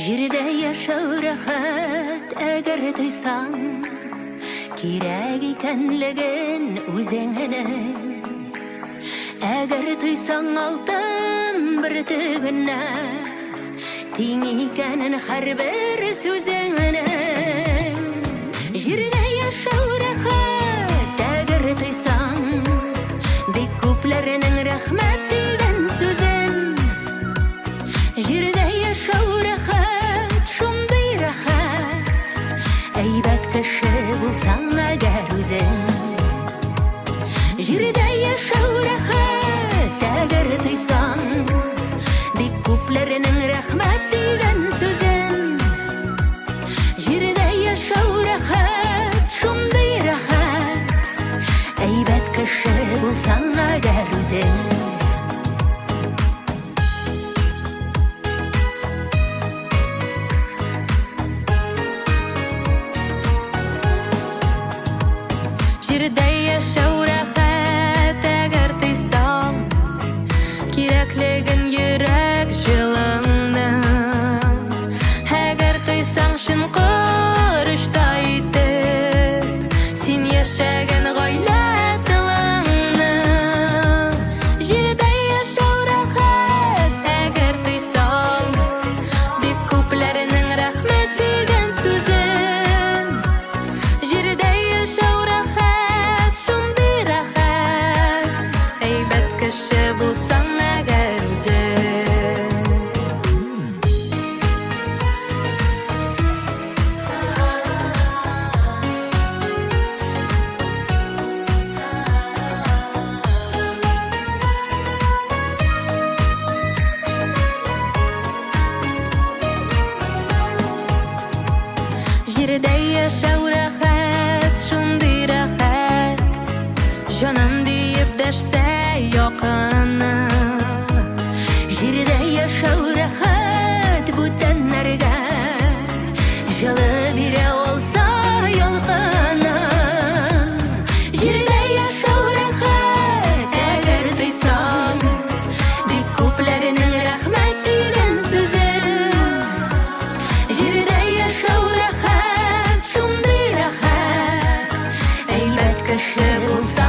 Җирдә яшәү рәхәт, әгәр тойсаң, кирәк икәнлеген үзеңне. Әгәр тойсаң алтын бер төгенә, тиң икәнен һәрбер сүзеңне. Җирдә яшәү рәхәт, әгәр тойсаң, бик күпләрнең рәхмәт дигән сүзен. Җирдә яшәү рәхәт, шундый рәхәт, әйбәт кеше булсаң әгәр үзең. Җирдә яшәү рәхәт, әгәр тойсаң, бик күпләрнең рәхмәт дигән сүзен. Җирдә яшәү рәхәт, шундый рәхәт, әйбәт кеше булсаң әгәр үзең. Җирдә яшәү рәхәт, әгәр тойсаң, кирәклеген йөрәк җылыңның. Әгәр тойсаң шын корышта итеп, син яшәгән гаилә тылыңның. Җирдә яшәү рәхәт, әгәр тойсаң, бик күпләрнең рәхмәт дигән сүзен. Җирдә яшәү рәхәт, шундый рәхәт, әйбәт кеше булсаң әгәр үзең. Җирдә яшәү рәхәт, шундый рәхәт, җаным диеп дәшсә якының. Җирдә яшәү рәхәт, бүтәннәргә җылы бирә алса ялкының. Җирдә яшәү рәхәт, әгәр тойсаң, бик күпләрнең рәхмәт дигән сүзен. Җирдә яшәү рәхәт, шундый рәхәт, әйбәт кеше булсаң